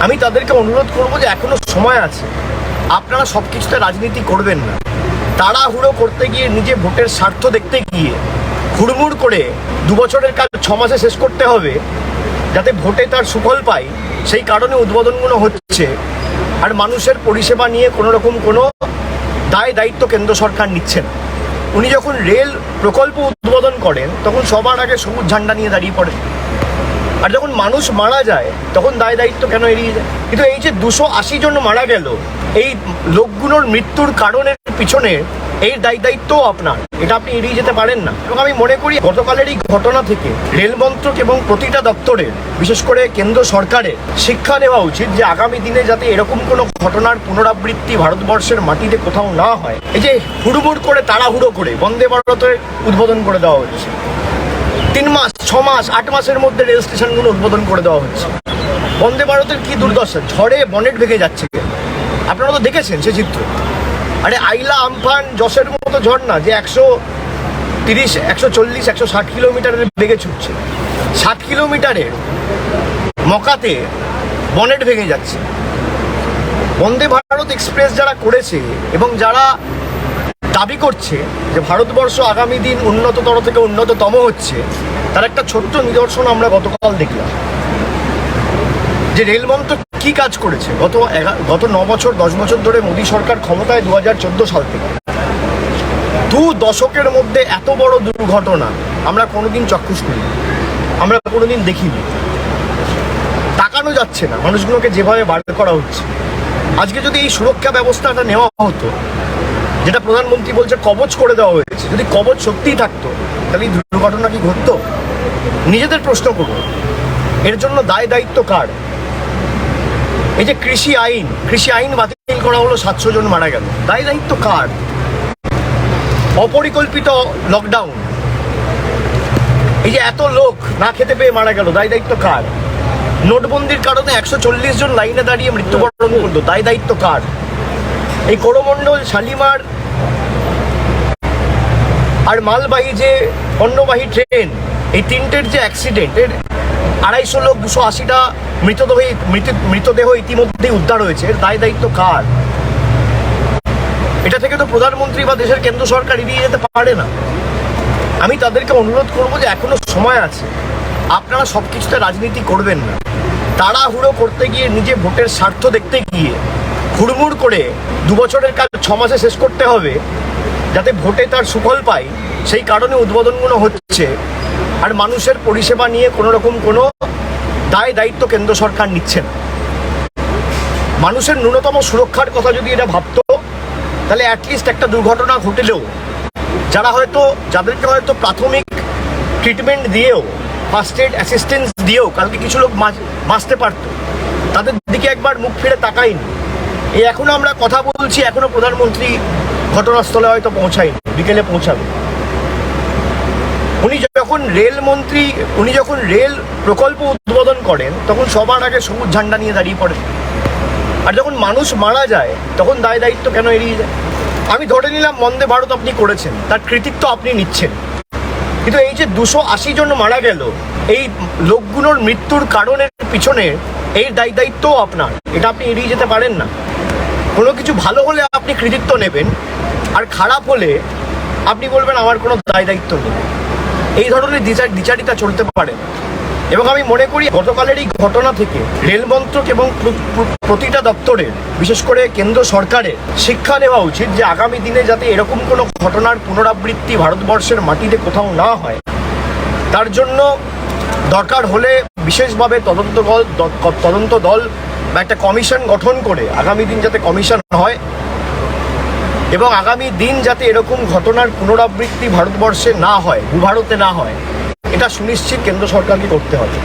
আমি তাদেরকে অনুরোধ করব যে এখনো সময় আছে, আপনারা সব কিছুতে রাজনীতি করবেন না। তাড়াহুড়ো করতে গিয়ে নিজে ভোটের স্বার্থ দেখতে গিয়ে হুড়মুড় করে 2 বছরের কাজ 6 মাসে শেষ করতে হবে যাতে ভোটে তার সুফল পায়, সেই কারণে উদ্বোধনগুলো হচ্ছে। আর মানুষের পরিষেবা নিয়ে কোনো রকম কোনো দায়িত্ব কেন্দ্র সরকার নিচ্ছে না। উনি যখন রেল প্রকল্প উদ্বোধন করেন তখন সবার আগে সবুজ ঝান্ডা নিয়ে দাঁড়িয়ে পড়েন, আর যখন মানুষ মারা যায় তখন দায়িত্ব কেন এড়িয়ে যায়? কিন্তু এই যে 280 জন মারা গেল, এই লোকগুলোর মৃত্যুর কারণের পিছনে এই দায়িত্বও আপনার, এটা আপনি এড়িয়ে যেতে পারেন না। এবং আমি মনে করি গতকালের এই ঘটনা থেকে রেল মন্ত্রক এবং প্রতিটা দপ্তরের, বিশেষ করে কেন্দ্র সরকারের শিক্ষা নেওয়া উচিত যে আগামী দিনে যাতে এরকম কোনো ঘটনার পুনরাবৃত্তি ভারতবর্ষের মাটিতে কোথাও না হয়। এই যে হুড়মুড় করে তাড়াহুড়ো করে বন্দে ভারতের উদ্বোধন করে দেওয়া হচ্ছে, 3 মাস 6 মাস 8 মাসের মধ্যে রেল স্টেশনগুলো উদ্বোধন করে দেওয়া হচ্ছে। বন্দে ভারতের কি দুর্দশা, ঝড়ে বনেট ভেঙে যাচ্ছে, আপনারা তো দেখেছেন সে চিত্র। আরে আইলা, আমফান, যশের মতো ঝড় না যে 130 140 160 কিলোমিটারের বেগে ছুটছে, 60 কিলোমিটারের মকাতে বনেট ভেঙে যাচ্ছে। বন্দে ভারত এক্সপ্রেস যারা করেছে এবং যারা দাবি করছে যে ভারতবর্ষ আগামী দিন উন্নততর থেকে উন্নততম হচ্ছে, তার একটা ছোট্ট নিদর্শন আমরা গতকাল দেখলাম যে রেল মন্ত্রক কি কাজ করেছে। গত 9 বছর 10 বছর ধরে মোদী সরকার ক্ষমতায় 2014 সাল থেকে 2 দশকের মধ্যে এত বড় দুর্ঘটনা আমরা কোনোদিন চক্ষুষ করিনি, আমরা কোনোদিন দেখিনি। তাকানো যাচ্ছে না মানুষগুলোকে যেভাবে বার করা হচ্ছে। আজকে যদি এই সুরক্ষা ব্যবস্থাটা নেওয়া হতো, যেটা প্রধানমন্ত্রী বলছে কবচ করে দেওয়া হয়েছে, যদি কবচ সত্যিই থাকতো তাহলে এই দুর্ঘটনা কি ঘটতো? নিজেদের প্রশ্ন করুন, এর জন্য দায়িত্ব কার? এই যে কৃষি আইন বাতিল করা হলো, 700 জন মারা গেল, দায়িত্ব কার? অপরিকল্পিত লকডাউন, এই যে এত লোক না খেতে পেয়ে মারা গেল, দায়িত্ব কার? নোটবন্দির কারণে 140 জন লাইনে দাঁড়িয়ে মৃত্যুবরণ করলো, দায়িত্ব কার? এই করমণ্ডল, শালিমার আর মালবাহী যে পণ্যবাহী ট্রেন, এই 3টের যে অ্যাক্সিডেন্টের 250 লোক, 280টা মৃতদেহ ইতিমধ্যেই উদ্ধার হয়েছে, এর দায়িত্ব কার? এটা থেকে তো প্রধানমন্ত্রী বা দেশের কেন্দ্র সরকার এড়িয়ে যেতে পারে না। আমি তাদেরকে অনুরোধ করব যে এখনো সময় আছে, আপনারা সব কিছুতে রাজনীতি করবেন না। তাড়াহুড়ো করতে গিয়ে নিজে ভোটের স্বার্থ দেখতে গিয়ে হুড়মুড় করে 2 বছরের কাজ 6 মাসে শেষ করতে হবে যাতে ভোটে তার সুফল পায়, সেই কারণে উদ্বোধনগুলো হচ্ছে। আর মানুষের পরিষেবা নিয়ে কোনো রকম কোনো দায়িত্ব কেন্দ্র সরকার নিচ্ছে না। মানুষের ন্যূনতম সুরক্ষার কথা যদি এটা ভাবতো, তাহলে অ্যাটলিস্ট একটা দুর্ঘটনা ঘটলেও যাদেরকে হয়তো প্রাথমিক ট্রিটমেন্ট দিয়েও, ফার্স্ট এড অ্যাসিস্ট্যান্স দিয়েও কালকে কিছু লোক বাঁচতে পারতো, তাদের দিকে একবার মুখ ফিরে তাকাইনি। এই এখনো আমরা কথা বলছি, এখনো প্রধানমন্ত্রী ঘটনাস্থলে হয়তো পৌঁছায়নি, বিকেলে পৌঁছাবে। উনি যখন রেল প্রকল্প উদ্বোধন করেন তখন সবার আগে সবুজ ঝান্ডা নিয়ে দাঁড়িয়ে পড়েন, আর যখন মানুষ মারা যায় তখন দায়িত্ব কেন এড়িয়ে যায়? আমি ধরে নিলাম বন্দে ভারত আপনি করেছেন, তার কৃতিত্ব আপনি নিচ্ছেন, কিন্তু এই যে 280 জন মারা গেল, এই লোকগুলোর মৃত্যুর কারণের পিছনে এই দায়িত্বও আপনার, এটা আপনি এড়িয়ে যেতে পারেন না। কোনো কিছু ভালো হলে আপনি কৃতিত্ব নেবেন, আর খারাপ হলে আপনি বলবেন আমার কোনো দায়িত্ব নেই। এই ধরনের দ্বিচারিতা চলতে পারে। এবং আমি মনে করি গতকালের এই ঘটনা থেকে রেল মন্ত্রক এবং প্রতিটা দপ্তরের, বিশেষ করে কেন্দ্র সরকারের শিক্ষা নেওয়া উচিত যে আগামী দিনে যাতে এরকম কোনো ঘটনার পুনরাবৃত্তি ভারতবর্ষের মাটিতে কোথাও না হয়, তার জন্য দরকার হলে বিশেষভাবে তদন্ত দল বা একটা কমিশন গঠন করে আগামী দিন যাতে কমিশন হয়, এবং আগামী দিন যাতে এরকম ঘটনার পুনরাবৃত্তি ভারতবর্ষে না হয়, ভূভারতে না হয়, এটা সুনিশ্চিত কেন্দ্র সরকারকে করতে হবে।